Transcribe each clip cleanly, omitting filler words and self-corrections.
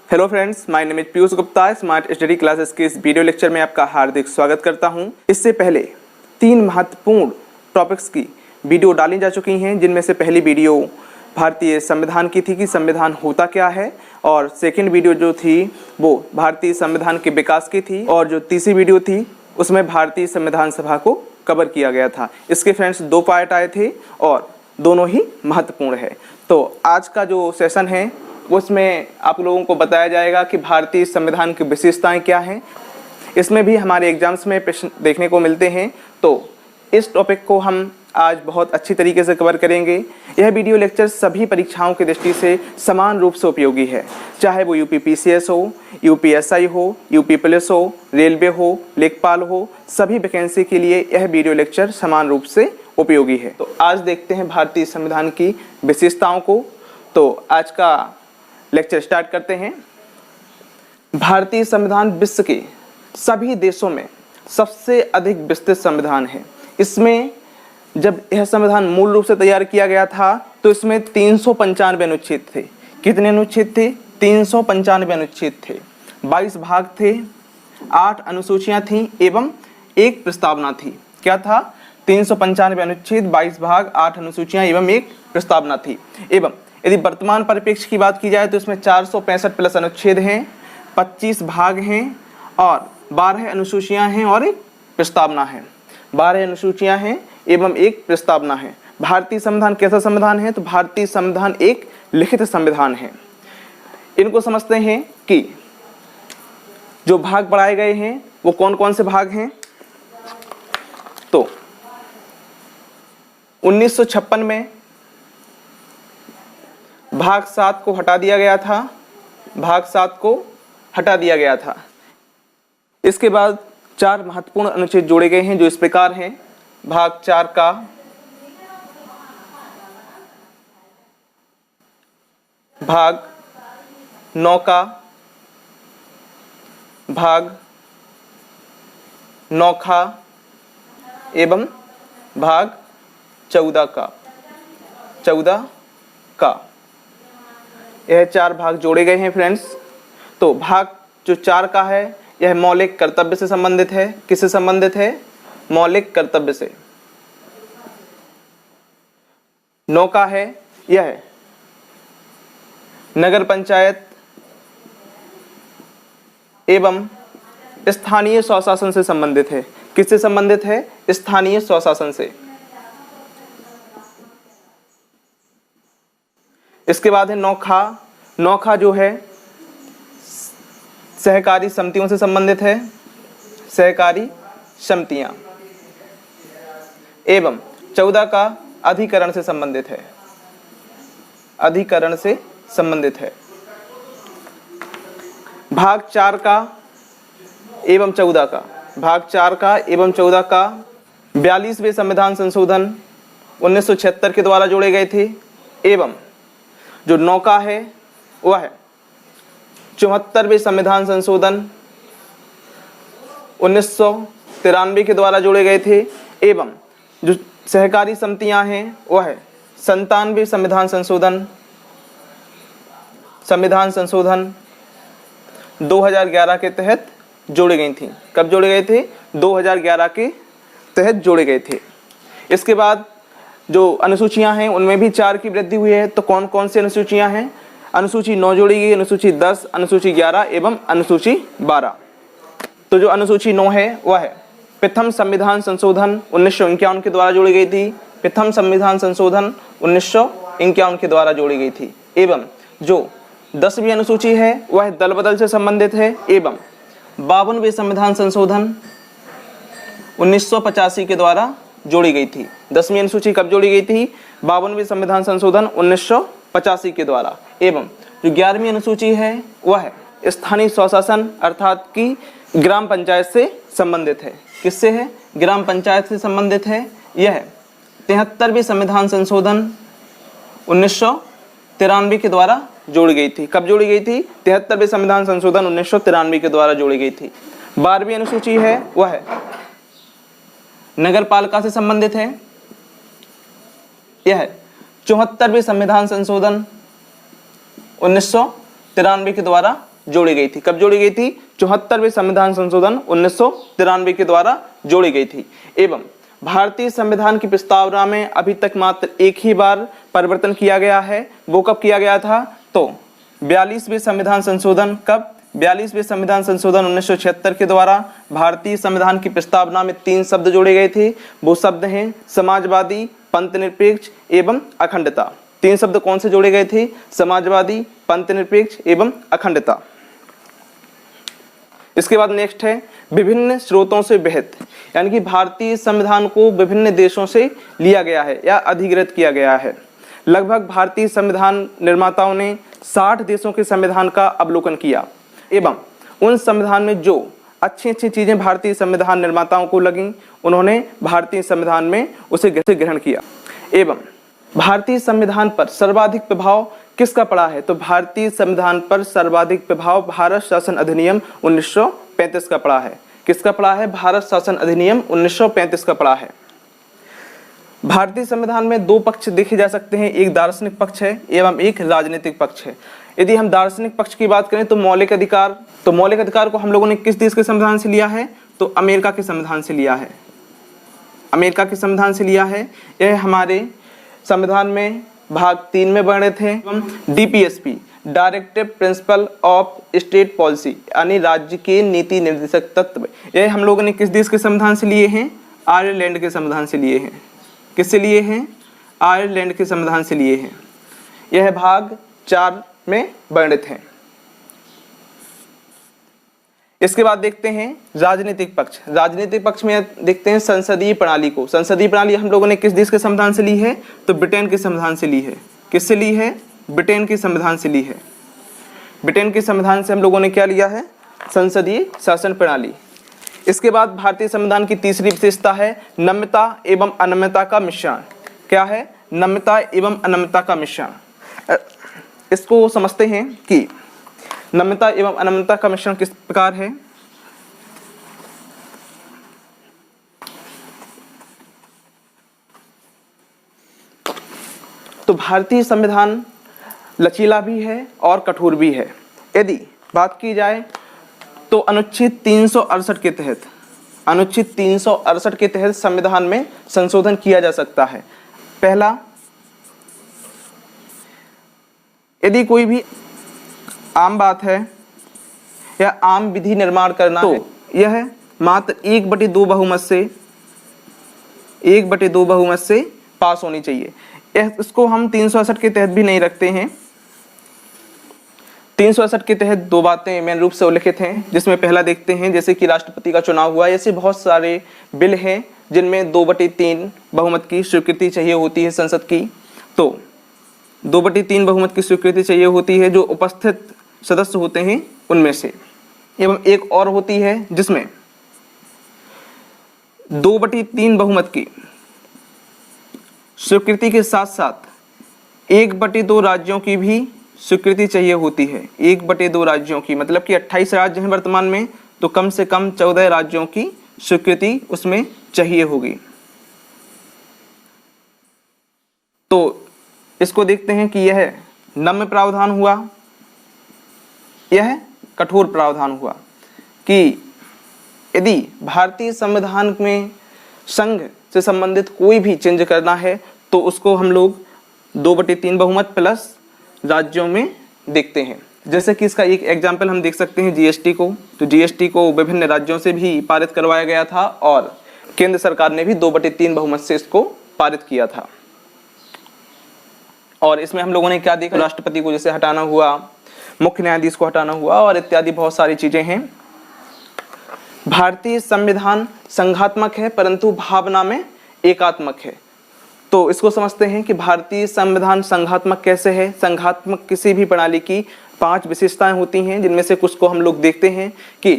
Hello friends, my name is Piyush Gupta. Smart study classes के इस video lecture में आपका हार्दिक स्वागत करता हूं। इससे पहले 3 महत्वपूर्ण टॉपिक्स की वीडियो डाली जा चुकी हैं, जिनमें से पहली वीडियो भारतीय संविधान की थी कि संविधान होता क्या है, और सेकंड वीडियो जो थी वो भारतीय संविधान के विकास की थी, और जो तीसरी वीडियो थी उसमें भारतीय संविधान सभा को कवर किया गया था। इसके फ्रेंड्स 2 पार्ट आए थे और दोनों ही महत्वपूर्ण है। तो आज का जो सेशन है उसमें आप लोगों को बताया जाएगा कि भारतीय संविधान की विशेषताएं क्या हैं। इसमें भी हमारे एग्जाम्स में प्रश्न देखने को मिलते हैं, तो इस टॉपिक को हम आज बहुत अच्छी तरीके से कवर करेंगे। यह वीडियो लेक्चर सभी परीक्षाओं की दृष्टि से समान रूप से उपयोगी है, चाहे वो यूपी पीसीएस हो, यूपीएसआई हो, यूपी पुलिस हो, रेलवे हो, लेखपाल हो, सभी वैकेंसी के लिए यह वीडियो लेक्चर समान रूप से उपयोगी है। तो आज देखते हैं भारतीय संविधान की विशेषताओं को। तो आज का लेक्चर स्टार्ट करते हैं। भारतीय संविधान विश्व के सभी देशों में सबसे अधिक विस्तृत संविधान है। इसमें जब यह संविधान मूल रूप से तैयार किया गया था तो इसमें 395 अनुच्छेद थे। कितने अनुच्छेद थे? 395 अनुच्छेद थे, 22 भाग थे, 8 अनुसूचियां थीं एवं एक प्रस्तावना थी। क्या था? 395 अनुच्छेद, 22 भाग, 8 अनुसूचियां एवं एक प्रस्तावना थी। एवं यदि वर्तमान परिप्रेक्ष्य की बात की जाए तो इसमें 465 प्लस अनुच्छेद हैं, 25 भाग हैं और 12 अनुसूचियां हैं और एक प्रस्तावना है। 12 अनुसूचियां हैं एवं एक प्रस्तावना है। भारतीय संविधान कैसा संविधान है? तो भारतीय संविधान एक लिखित संविधान है। इनको समझते हैं कि जो भाग बढ़ाए गए हैं वो कौन कौन से भाग हैं। तो 1956 में भाग 7 को हटा दिया गया था। भाग 7 को हटा दिया गया था। इसके बाद 4 महत्वपूर्ण अनुच्छेद जोड़े गए हैं जो इस प्रकार हैं। भाग 4 का, भाग 9 का, भाग 9 खा एवं भाग 14 का। यह 4 भाग जोड़े गए हैं फ्रेंड्स। तो भाग जो 4 का है यह मौलिक कर्तव्य से संबंधित है। किससे संबंधित है? मौलिक कर्तव्य से। 9 का है यह नगर पंचायत एवं स्थानीय स्वशासन से संबंधित है। किससे संबंधित है? स्थानीय स्वशासन से। इसके बाद है 9 खा। 9 खा जो है सहकारी समितियों से संबंधित है। सहकारी समितियां। एवं 14 का अधिकरण से संबंधित है। अधिकरण से संबंधित है। भाग 4 का एवं 14 का, भाग 4 का एवं 14 का 42वें संविधान संशोधन 1976 के द्वारा जोड़े गए थे। एवं जो 9 का है वह है 74वें संविधान संशोधन 1993 के द्वारा जोड़े गए थे। एवं जो सहकारी समितियां हैं वह है 97वें संविधान संशोधन 2011 के तहत जोड़े गई थी। कब जोड़े गए थे? 2011 के तहत जोड़े गए थे। इसके बाद जो अनुसूचियां हैं उनमें भी 4 की वृद्धि हुई है। तो कौन कौन सी अनुसूचियां हैं? अनुसूची 9 जोड़ी गई, अनुसूची 10, अनुसूची 11 एवं अनुसूची 12। तो जो अनुसूची 9 है वह है प्रथम संविधान संशोधन 1951 के द्वारा जोड़ी गई थी। प्रथम संविधान संशोधन 1951 के द्वारा जोड़ी गई थी। एवं जो 10वीं अनुसूची है वह दल बदल से संबंधित है। एवं 52वें संविधान संशोधन 1985 के द्वारा जोड़ी गई थी। 10वीं अनुसूची कब जोड़ी गई थी? 52वें संविधान संशोधन 1985 के द्वारा। एवं जो 11वीं अनुसूची है वह है स्थानीय स्वशासन अर्थात कि ग्राम पंचायत से संबंधित है। किससे है? ग्राम पंचायत से संबंधित है। यह 73वें संविधान संशोधन 1993 के द्वारा जोड़ी गई थी। कब जोड़ी गई थी? 73वें संविधान संशोधन 1993 के द्वारा जोड़ी गई थी। 12वीं अनुसूची है वह है नगर पालिका से संबंधित है। यह 74वें संविधान संशोधन 1993 के द्वारा जोड़ी गई थी। कब जोड़ी गई थी? 74वें संविधान संशोधन 1993 के द्वारा जोड़ी गई थी। एवं भारतीय संविधान की प्रस्तावना में अभी तक मात्र एक ही बार परिवर्तन किया गया है। वो कब किया गया था? तो 42वें संविधान संशोधन। कब? 42वें संविधान संशोधन 1976 के द्वारा भारतीय संविधान की प्रस्तावना में 3 शब्द जोड़े गए थे। वो शब्द हैं समाजवादी, पंथनिरपेक्ष एवं अखंडता। 3 शब्द कौन से जोड़े गए थे? समाजवादी, पंथनिरपेक्ष एवं अखंडता। इसके बाद नेक्स्ट है विभिन्न स्रोतों से विहित, यानी कि भारतीय संविधान को विभिन्न देशों से लिया गया है या अधिग्रहित किया गया है। लगभग भारतीय संविधान निर्माताओं ने 60 देशों के संविधान का अवलोकन किया एवं उन संविधान में जो अच्छी चीजें भारतीय संविधान निर्माताओं को लगीं, उन्होंने भारतीय संविधान में उसे ग्रहण किया। एवं भारतीय संविधान पर सर्वाधिक प्रभाव किसका पड़ा है? तो भारतीय संविधान पर सर्वाधिक प्रभाव भारत शासन अधिनियम 1935 का पड़ा है। किसका पड़ा है? भारत शासन अधिनियम 1935 का पड़ा है। भारतीय संविधान में 2 पक्ष देखे जा सकते हैं, एक दार्शनिक पक्ष है एवं एक राजनीतिक पक्ष है। यदि हम दार्शनिक पक्ष की बात करें तो मौलिक अधिकार को हम लोगों ने किस देश के संविधान से लिया है? तो अमेरिका के संविधान से लिया है। अमेरिका के संविधान से लिया है। यह हमारे संविधान में भाग 3 में वर्णित है। DPSP directive principle of state policy, यानी राज्य के नीति निर्देशक तत्व, यह हम लोगों ने किस देश के संविधान से लिए हैं? आयरलैंड के संविधान से लिए हैं। किससे लिए हैं? आयरलैंड के संविधान से लिए हैं। यह भाग 4 में वर्णित है। इसके बाद देखते हैं राजनीतिक पक्ष। राजनीतिक पक्ष में देखते हैं संसदीय प्रणाली को। संसदीय प्रणाली हम लोगों ने किस देश के संविधान से ली है? तो ब्रिटेन के संविधान से ली है। किससे ली है? ब्रिटेन के संविधान से ली है। ब्रिटेन के संविधान से हम लोगों ने क्या लिया है? संसदीय शासन प्रणाली। इसके बाद भारतीय संविधान की तीसरी विशेषता है नम्यता एवं अनम्यता का मिश्रण। क्या है? नम्यता एवं अनम्यता का मिश्रण। इसको समझते हैं कि नम्यता एवं अनम्यता का मिश्रण किस प्रकार है। तो भारतीय संविधान लचीला भी है और कठोर भी है। यदि बात की जाए तो अनुच्छेद 368 के तहत संविधान में संशोधन किया जा सकता है। पहला, यदि कोई भी आम बात है या आम विधि निर्माण करना तो यह मात्र 1/2 बहुमत से पास होनी चाहिए। इसको हम 368 के तहत भी नहीं रखते हैं। 368 के तहत 2 बातें मेन रूप से उल्लिखित हैं, जिसमें पहला देखते हैं जैसे कि राष्ट्रपति का चुनाव हुआ। ऐसे बहुत सारे बिल हैं जिनमें 2/3 बहुमत की स्वीकृति चाहिए होती है संसद की। तो 2/3 बहुमत की स्वीकृति चाहिए होती है जो उपस्थित सदस्य होते हैं उनमें से। एवं एक और होती है जिसमें 2/3 बहुमत की स्वीकृति के साथ साथ 1/2 राज्यों की भी स्वीकृति चाहिए होती है। 1/2 राज्यों की, मतलब कि 28 राज्य हैं वर्तमान में, तो कम से कम 14 राज्यों की स्वीकृति उसमें चाहिए होगी। तो इसको देखते हैं कि यह नम्य प्रावधान हुआ, यह कठोर प्रावधान हुआ कि यदि भारतीय संविधान में संघ से संबंधित कोई भी चेंज करना है तो उसको हम लोग 2/3 बहुमत प्लस राज्यों में देखते हैं। जैसे कि इसका एक एग्जाम्पल हम देख सकते हैं जीएसटी को। तो जीएसटी को विभिन्न राज्यों से भी पारित करवाया गया था और केंद्र सरकार ने भी 2/3 बहुमत से इसको पारित किया था। और इसमें हम लोगों ने क्या देखा? राष्ट्रपति को जैसे हटाना हुआ, मुख्य न्यायाधीश को हटाना हुआ और इत्यादि बहुत सारी चीजें हैं। भारतीय संविधान संघात्मक है परंतु भावना में एकात्मक है। तो इसको समझते हैं कि भारतीय संविधान संघात्मक कैसे है। संघात्मक किसी भी प्रणाली की 5 विशेषताएं होती हैं, जिनमें से कुछ को हम लोग देखते हैं कि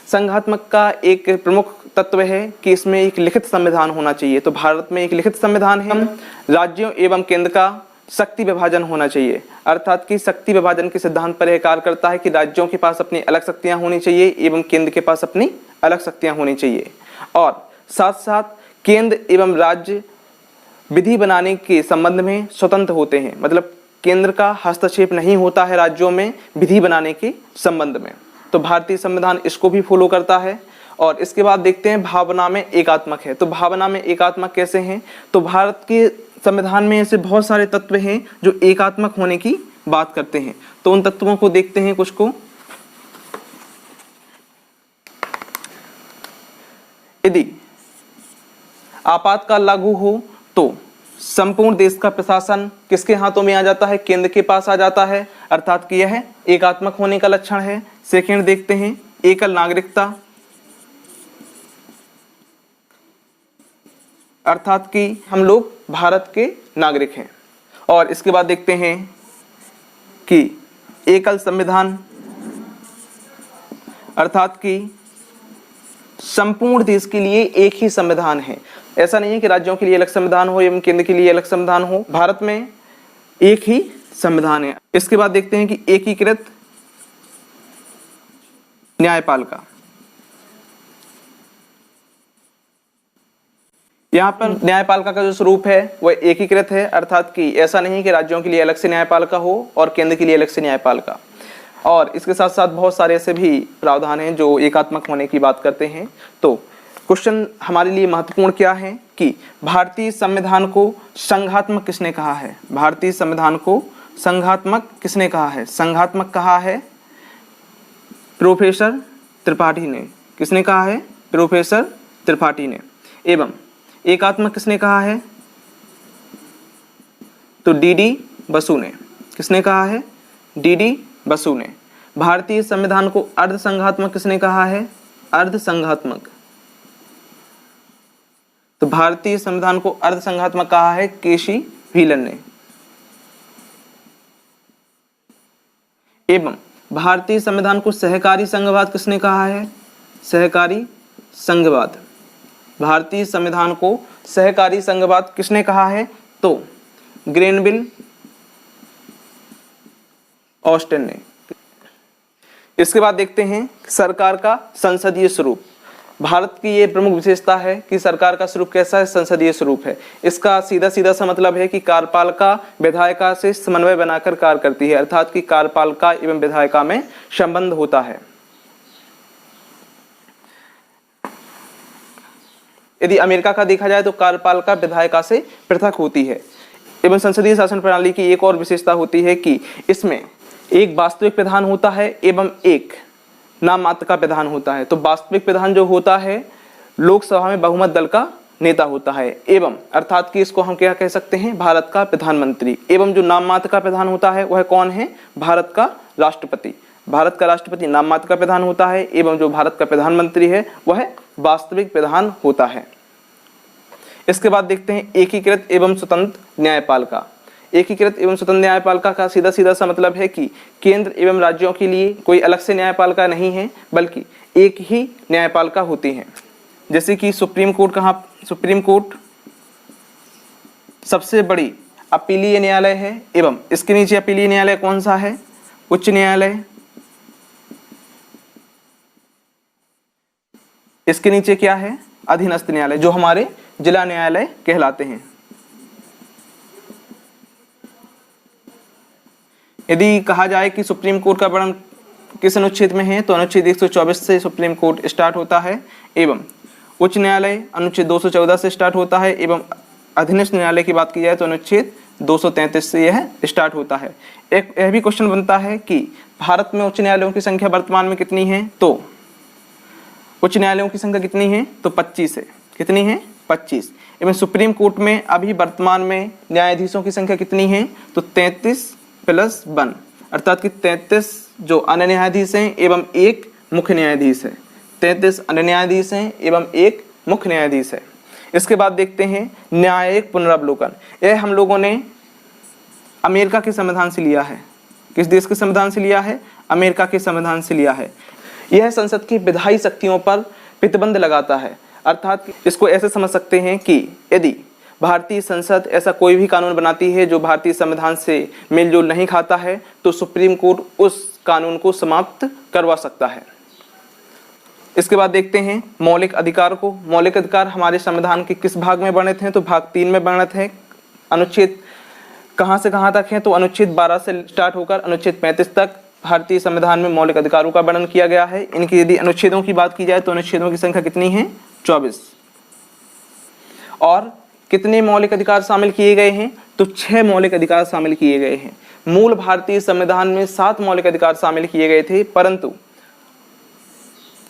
संघात्मक का एक प्रमुख तत्व है कि इसमें एक लिखित संविधान होना चाहिए। तो भारत में एक लिखित संविधान है। राज्यों एवं केंद्र का शक्ति विभाजन होना चाहिए, अर्थात कि शक्ति विभाजन के सिद्धांत पर यह कार्य करता है कि राज्यों के पास अपनी अलग शक्तियां होनी चाहिए एवं केंद्र के पास अपनी अलग शक्तियां होनी चाहिए। और साथ साथ केंद्र एवं राज्य विधि बनाने के संबंध में स्वतंत्र होते हैं, मतलब केंद्र का हस्तक्षेप नहीं होता है राज्यों में विधि बनाने के संबंध में। तो भारतीय संविधान इसको भी फॉलो करता है। और इसके बाद देखते हैं भावना में एकात्मक है। तो भावना में एकात्मक कैसे हैं? तो भारत के संविधान में ऐसे बहुत सारे तत्व हैं जो एकात्मक होने की बात करते हैं। तो उन तत्वों को देखते हैं कुछ को। यदि आपातकाल लागू हो तो संपूर्ण देश का प्रशासन किसके हाथों में आ जाता है? केंद्र के पास आ जाता है, अर्थात कि यह एकात्मक होने का लक्षण है। सेकंड देखते हैं एकल नागरिकता, अर्थात कि हम लोग भारत के नागरिक हैं। और इसके बाद देखते हैं कि एकल संविधान, अर्थात कि संपूर्ण देश के लिए एक ही संविधान है। ऐसा नहीं है कि राज्यों के लिए अलग संविधान हो एवं केंद्र के लिए अलग संविधान हो, भारत में एक ही संविधान है। इसके बाद देखते हैं कि एकीकृत न्यायपालिका। यहाँ पर न्यायपालिका का जो स्वरूप है वह एकीकृत है, अर्थात कि ऐसा नहीं कि राज्यों के लिए अलग से न्यायपालिका हो और केंद्र के लिए अलग से न्यायपालिका। और इसके साथ साथ बहुत सारे ऐसे भी प्रावधान हैं जो एकात्मक होने की बात करते हैं। तो क्वेश्चन हमारे लिए महत्वपूर्ण क्या है कि भारतीय संविधान को संघात्मक किसने कहा है? भारतीय संविधान को संघात्मक किसने कहा है? संघात्मक कहा है प्रोफेसर त्रिपाठी ने। किसने कहा है? प्रोफेसर त्रिपाठी ने। एवं एकात्मक किसने कहा है? तो डी बसु ने। किसने कहा है? डी बसु ने। भारतीय संविधान को अर्ध संघात्मक किसने कहा है? अर्ध संघात्मक। तो भारतीय संविधान को अर्ध संघात्मक कहा है केसी व्हीलन ने। एवं भारतीय संविधान को सहकारी संघवाद किसने कहा है? सहकारी संघवाद। भारतीय संविधान को सहकारी संघवाद किसने कहा है? तो ग्रेनविल ऑस्टिन ने। इसके बाद देखते हैं सरकार का संसदीय स्वरूप। भारत की ये प्रमुख विशेषता है कि सरकार का स्वरूप कैसा है? संसदीय स्वरूप है। इसका सीधा सीधा सा मतलब है कि कार्यपालिका विधायिका से समन्वय बनाकर कार्य करती है, अर्थात कि कार्यपालिका एवं विधायिका में संबंध होता है। यदि अमेरिका का देखा जाए तो कार्यपालिका विधायिका से पृथक होती है। एवं संसदीय शासन प्रणाली की एक और विशेषता होती है कि इसमें एक वास्तविक प्रधान होता है एवं एक नाम मात्र का प्रधान होता है। तो वास्तविक प्रधान जो होता है लोकसभा में बहुमत दल का नेता होता है, एवं अर्थात कि इसको हम क्या कह सकते हैं? भारत का प्रधानमंत्री। एवं जो नाम मात्र का प्रधान होता है वह कौन है? भारत का राष्ट्रपति। भारत का राष्ट्रपति नाम मात्र का प्रधान होता है एवं जो भारत का प्रधानमंत्री है वह वास्तविक प्रधान होता है। इसके बाद देखते हैं एकीकृत एवं स्वतंत्र न्यायपालिका। एकीकृत एवं स्वतंत्र न्यायपालिका का सीधा सीधा सा मतलब है कि केंद्र एवं राज्यों के लिए कोई अलग से न्यायपालिका नहीं है, बल्कि एक ही न्यायपालिका होती है। जैसे कि सुप्रीम कोर्ट सबसे बड़ी अपीलीय न्यायालय है, एवं इसके नीचे अपीलीय न्यायालय कौन सा है? उच्च न्यायालय। इसके नीचे क्या है? अधीनस्थ न्यायालय, जो हमारे जिला न्यायालय कहलाते हैं। यदि कहा जाए कि सुप्रीम कोर्ट का वर्णन किस अनुच्छेद में है, तो अनुच्छेद 124 से सुप्रीम कोर्ट स्टार्ट होता है, एवं उच्च न्यायालय अनुच्छेद 214 से स्टार्ट होता है, एवं अधीनस्थ न्यायालय की बात की जाए तो अनुच्छेद 233 से यह स्टार्ट होता है। एक यह भी क्वेश्चन बनता है कि भारत में उच्च न्यायालयों की संख्या वर्तमान में कितनी है? तो उच्च न्यायालयों की संख्या कितनी है? तो 25 है। कितनी है? 25। एवं सुप्रीम कोर्ट में अभी वर्तमान में न्यायाधीशों की संख्या कितनी है? तो 33+1, अर्थात कि 33 जो अन्य न्यायाधीश हैं एवं एक मुख्य न्यायाधीश है। 33 अन्य न्यायाधीश हैं एवं एक मुख्य न्यायाधीश है। इसके बाद देखते हैं न्यायिक पुनरावलोकन। यह हम लोगों ने अमेरिका के संविधान से लिया है। किस देश के संविधान से लिया है? अमेरिका के संविधान से लिया है। यह संसद की विधायी शक्तियों पर प्रतिबंध लगाता है, अर्थात इसको ऐसे समझ सकते हैं कि यदि भारतीय संसद ऐसा कोई भी कानून बनाती है जो भारतीय संविधान से मेलजोल नहीं खाता है, तो सुप्रीम कोर्ट उस कानून को समाप्त करवा सकता है। इसके बाद देखते हैं मौलिक अधिकार को। मौलिक अधिकार हमारे संविधान के किस भाग में वर्णित हैं? तो भाग 3 में वर्णित है। अनुच्छेद कहाँ से कहाँ तक हैं, तो अनुच्छेद 12 से स्टार्ट होकर अनुच्छेद 35 तक भारतीय संविधान में मौलिक अधिकारों का वर्णन किया गया है। इनकी यदि अनुच्छेदों की बात की जाए तो अनुच्छेदों की संख्या कितनी है, 24। और कितने मौलिक अधिकार शामिल किए गए हैं, तो 6 मौलिक अधिकार शामिल किए गए हैं। मूल भारतीय संविधान में 7 मौलिक अधिकार शामिल किए गए थे, परंतु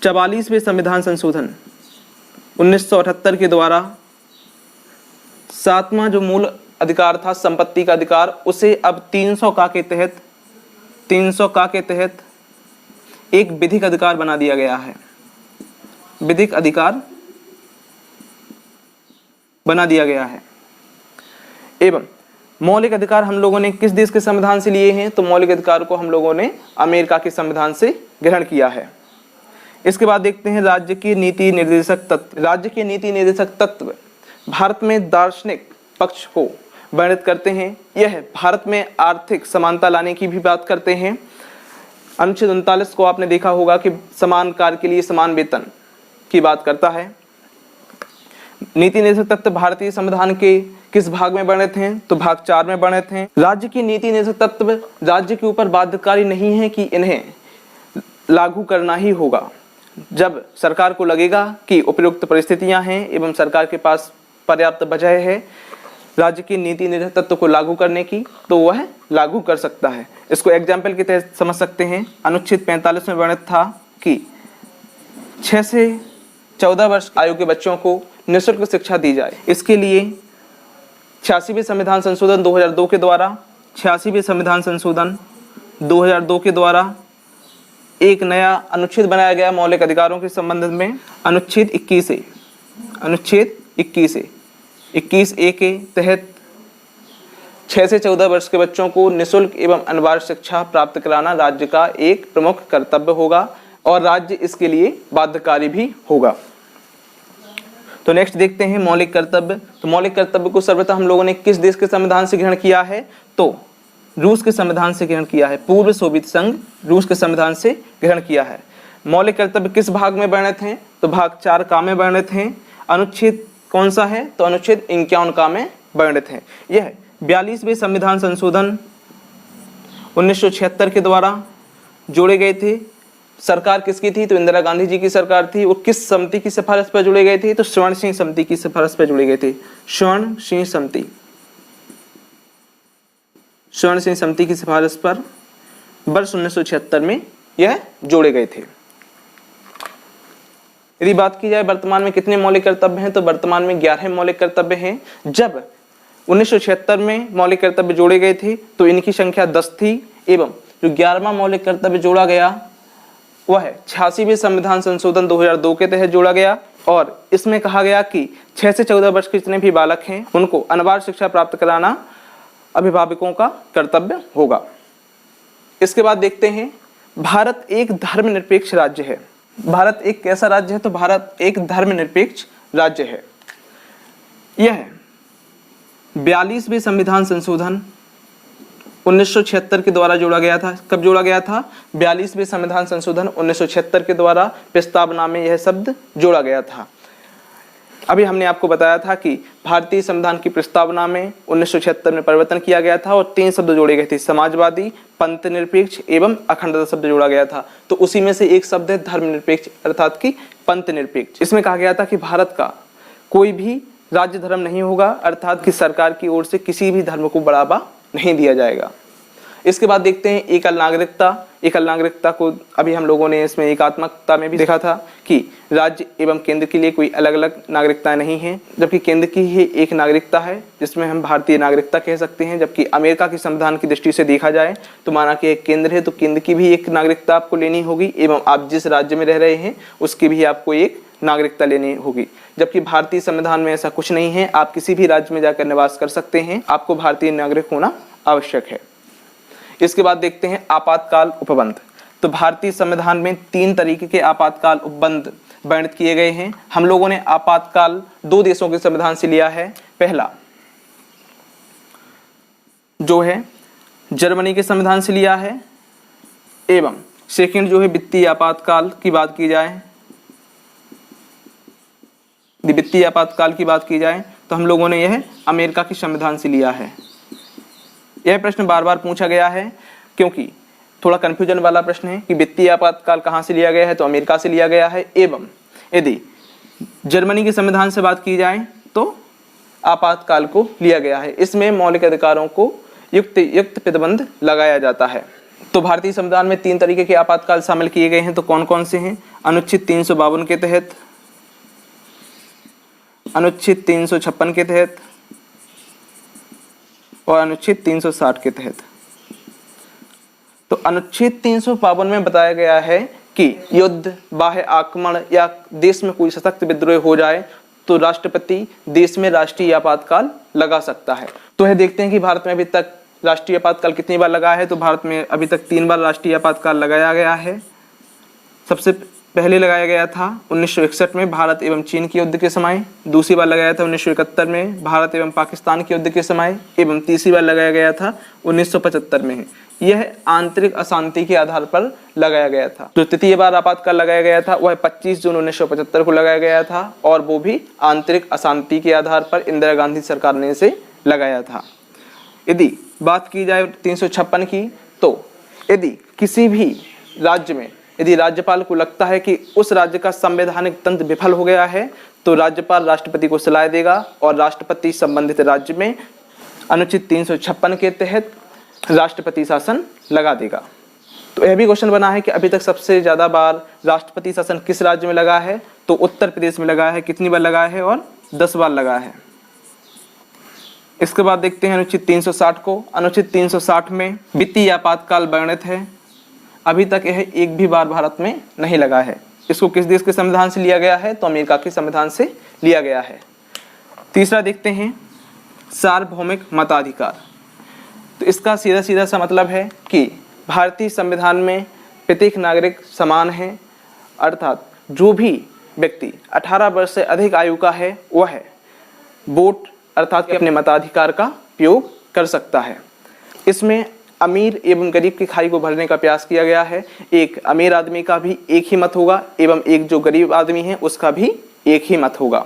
44वें संविधान संशोधन 1978 के द्वारा 7वां जो मूल अधिकार था संपत्ति का अधिकार, उसे अब 300 का के तहत एक विधिक अधिकार बना दिया गया है। विधिक अधिकार बना दिया गया है। एवं मौलिक अधिकार हम लोगों ने किस देश के संविधान से लिए हैं, तो मौलिक अधिकार को हम लोगों ने अमेरिका के संविधान से ग्रहण किया है। इसके बाद देखते हैं राज्य की नीति निर्देशक तत्व। राज्य के नीति निर्देशक तत्व भारत में दार्शनिक पक्ष को वर्णित करते हैं। यह भारत में आर्थिक समानता लाने की भी बात करते हैं। अनुच्छेद 39 को आपने देखा होगा कि समान कार्य के लिए समान वेतन की बात करता है। नीति निर्देशक तत्व भारतीय संविधान के किस भाग में वर्णित हैं, तो भाग 4 में वर्णित हैं। राज्य की नीति निर्देशक तत्व राज्य के ऊपर बाध्यकारी नहीं है कि इन्हें लागू करना ही होगा। जब सरकार को लगेगा कि उपयुक्त परिस्थितियां हैं एवं सरकार के पास पर्याप्त वजह है राज्य की नीति निर्देशक तत्व को लागू करने की, तो वह लागू कर सकता है। इसको एग्जाम्पल के तहत समझ सकते हैं। अनुच्छेद 45 में वर्णित था कि 6 से 14 वर्ष आयु के बच्चों को निःशुल्क शिक्षा दी जाए। इसके लिए 86वें संविधान संशोधन 2002 के द्वारा 86वें संविधान संशोधन 2002 के द्वारा एक नया अनुच्छेद बनाया गया मौलिक अधिकारों के संबंध में। अनुच्छेद 21A के तहत 6 से 14 वर्ष के बच्चों को निःशुल्क एवं अनिवार्य शिक्षा प्राप्त कराना राज्य का एक प्रमुख कर्तव्य होगा और राज्य इसके लिए बाध्यकारी भी होगा। तो नेक्स्ट देखते हैं मौलिक कर्तव्य। तो मौलिक कर्तव्य को सर्वथा हम लोगों ने किस देश के संविधान से ग्रहण किया है, तो रूस के संविधान से ग्रहण किया है। पूर्व सोवियत संघ रूस के संविधान से ग्रहण किया है। मौलिक कर्तव्य किस भाग में वर्णित हैं, तो भाग 4 का में वर्णित हैं। अनुच्छेद कौन सा है, तो अनुच्छेद 51 का में वर्णित है। यह 42वें संविधान संशोधन 1976 के द्वारा जोड़े गए थे। सरकार किसकी थी, तो इंदिरा गांधी जी की सरकार थी। और किस समिति की सिफारिश पर जुड़े गए थे, तो स्वर्ण सिंह समिति की सिफारिश पर जुड़े गए थे। स्वर्ण सिंह समिति की सिफारिश पर वर्ष 1976 में यह जोड़े गए थे। यदि बात की जाए वर्तमान में कितने मौलिक कर्तव्य हैं, तो वर्तमान में 11 मौलिक कर्तव्य हैं। जब 1976 में मौलिक कर्तव्य जोड़े गए थे तो इनकी संख्या 10 थी एवं जो 11वां मौलिक कर्तव्य जोड़ा गया वह 86वें संविधान संशोधन 2002 के तहत जोड़ा गया और इसमें कहा गया कि 6 से 14 वर्ष के जितने भी बालक हैं उनको अनिवार्य शिक्षा प्राप्त कराना अभिभावकों का कर्तव्य होगा। इसके बाद देखते हैं भारत एक धर्मनिरपेक्ष राज्य है। भारत एक कैसा राज्य है, तो भारत एक धर्मनिरपेक्ष राज्य है। यह 42वें संविधान संशोधन 1976 के द्वारा जोड़ा गया था। कब जोड़ा गया था, 42वें संविधान संशोधन 1976 के द्वारा प्रस्तावना में यह शब्द जोड़ा गया था। अभी हमने आपको बताया था कि भारतीय संविधान की प्रस्तावना में 1976 में परिवर्तन किया गया था और 3 शब्द जोड़े गए थे, समाजवादी, पंथ निरपेक्ष एवं अखंडता शब्द जोड़ा गया था। तो उसी में से एक शब्द है धर्मनिरपेक्ष अर्थात कि पंथ निरपेक्ष। इसमें कहा गया था कि भारत का कोई भी राज्य धर्म नहीं होगा अर्थात कि सरकार की ओर से किसी भी धर्म को बढ़ावा नहीं दिया जाएगा। इसके बाद देखते हैं एकल नागरिकता। एकल नागरिकता को अभी हम लोगों ने इसमें एकात्मकता में भी देखा था कि राज्य एवं केंद्र के लिए कोई अलग अलग नागरिकताएं नहीं हैं, जबकि केंद्र की ही एक नागरिकता है जिसमें हम भारतीय नागरिकता कह सकते हैं। जबकि अमेरिका के संविधान की दृष्टि से देखा जाए तो माना कि एक केंद्र है तो केंद्र की भी एक नागरिकता आपको लेनी होगी एवं आप जिस राज्य में रह रहे हैं उसकी भी आपको एक नागरिकता लेनी होगी। जबकि भारतीय संविधान में ऐसा कुछ नहीं है, आप किसी भी राज्य में जाकर निवास कर सकते हैं, आपको भारतीय नागरिक होना आवश्यक है। इसके बाद देखते हैं आपातकाल उपबंध। तो भारतीय संविधान में 3 तरीके के आपातकाल उपबंध वर्णित किए गए हैं। हम लोगों ने आपातकाल 2 देशों के संविधान से लिया है। पहला जो है जर्मनी के संविधान से लिया है एवं सेकंड जो है वित्तीय आपातकाल की बात की जाए, वित्तीय आपातकाल की बात की जाए तो हम लोगों ने यह अमेरिका के संविधान से लिया है। यह प्रश्न बार बार पूछा गया है क्योंकि थोड़ा कन्फ्यूजन वाला प्रश्न है कि वित्तीय आपातकाल कहाँ से लिया गया है, तो अमेरिका से लिया गया है। एवं यदि जर्मनी के संविधान से बात की जाए तो आपातकाल को लिया गया है। इसमें मौलिक अधिकारों को युक्त प्रतिबंध लगाया जाता है। तो भारतीय संविधान में 3 तरीके के आपातकाल शामिल किए गए हैं, तो कौन कौन से हैं? अनुच्छेद 352 के तहत, अनुच्छेद 356 के तहत और अनुच्छेद 360 के तहत। तो अनुच्छेद 352 में बताया गया है कि युद्ध, बाह्य आक्रमण या देश में कोई सशक्त विद्रोह हो जाए तो राष्ट्रपति देश में राष्ट्रीय आपातकाल लगा सकता है। तो यह देखते हैं कि भारत में अभी तक राष्ट्रीय आपातकाल कितनी बार लगा है। तो भारत में अभी तक 3 बार राष्ट्रीय आपातकाल लगाया गया है। सबसे पहले लगाया गया था 1961 में भारत एवं चीन के युद्ध के समय, दूसरी बार लगाया था 1971 में भारत एवं पाकिस्तान के युद्ध के समय, एवं तीसरी बार लगाया गया था 1975 में। यह आंतरिक अशांति के आधार पर लगाया गया था। जो तृतीय बार आपातकाल लगाया गया था वह 25 जून 1975 को लगाया गया था और वो भी आंतरिक अशांति के आधार पर इंदिरा गांधी सरकार ने इसे लगाया था। यदि बात की जाए 356 की, तो यदि किसी भी राज्य में यदि राज्यपाल को लगता है कि उस राज्य का संवैधानिक तंत्र विफल हो गया है तो राज्यपाल राष्ट्रपति को सलाह देगा और राष्ट्रपति संबंधित राज्य में अनुच्छेद 356 के तहत राष्ट्रपति शासन लगा देगा। तो यह भी क्वेश्चन बना है कि अभी तक सबसे ज़्यादा बार राष्ट्रपति शासन किस राज्य में लगा है, तो उत्तर प्रदेश में लगा है। कितनी बार लगा है? और 10 बार लगा है। इसके बाद देखते हैं अनुच्छेद 360 को। अनुच्छेद 360 में वित्तीय आपातकाल वर्णित है। अभी तक यह एक भी बार भारत में नहीं लगा है। इसको किस देश के संविधान से लिया गया है? तो अमेरिका के संविधान से लिया गया है। तीसरा देखते हैं सार्वभौमिक मताधिकार। तो इसका सीधा सीधा सा मतलब है कि भारतीय संविधान में प्रत्येक नागरिक समान है, अर्थात जो भी व्यक्ति 18 वर्ष से अधिक आयु का है वह वोट अर्थात अपने मताधिकार का प्रयोग कर सकता है। इसमें अमीर एवं गरीब की खाई को भरने का प्रयास किया गया है। एक अमीर आदमी का भी एक ही मत होगा एवं एक जो गरीब आदमी है उसका भी एक ही मत होगा।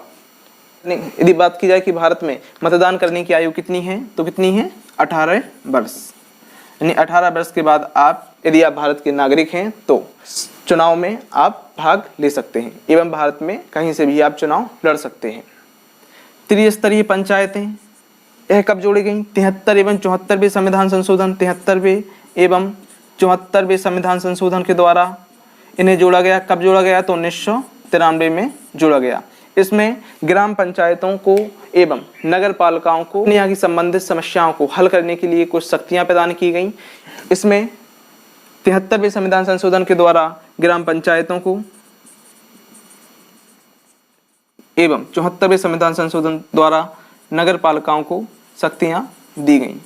यदि बात की जाए कि भारत में मतदान करने की आयु कितनी है, तो कितनी है? 18 वर्ष। यानी 18 वर्ष के बाद आप यदि आप भारत के नागरिक हैं तो चुनाव में आप भाग ले सकते हैं एवं भारत में कहीं से भी आप चुनाव लड़ सकते हैं। त्रिस्तरीय पंचायतें यह कब जोड़ी गई? 73 एवं 74वें संविधान संशोधन, 73वें एवं 74वें संविधान संशोधन के द्वारा इन्हें जोड़ा गया। कब जोड़ा गया? तो 1993 में जोड़ा गया। इसमें ग्राम पंचायतों को एवं नगर पालिकाओं को यहाँ की संबंधित समस्याओं को हल करने के लिए कुछ शक्तियाँ प्रदान की गई। इसमें 73वें संविधान संशोधन के द्वारा ग्राम पंचायतों को एवं 74वें संविधान संशोधन द्वारा नगर पालिकाओं को शक्तियां दी गईं।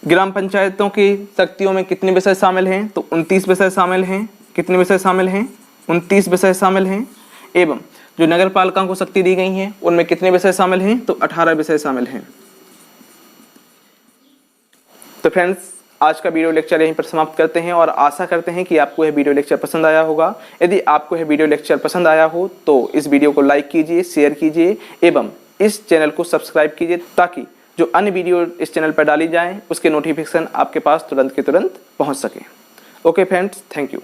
ग्राम पंचायतों की शक्तियों में कितने विषय शामिल हैं? तो 29 विषय शामिल हैं। कितने विषय शामिल हैं? 29 विषय शामिल हैं। एवं जो नगर पालिकाओं को शक्ति दी गई हैं उनमें कितने विषय शामिल हैं? तो 18 विषय शामिल हैं। तो फ्रेंड्स, आज का वीडियो लेक्चर यहीं पर समाप्त करते हैं और आशा करते हैं कि आपको यह वीडियो लेक्चर पसंद आया होगा। यदि आपको यह वीडियो लेक्चर पसंद आया हो तो इस वीडियो को लाइक कीजिए, शेयर कीजिए एवं इस चैनल को सब्सक्राइब कीजिए ताकि जो अन्य वीडियो इस चैनल पर डाली जाएं उसके नोटिफिकेशन आपके पास तुरंत के तुरंत पहुंच सके। Okay friends, thank you.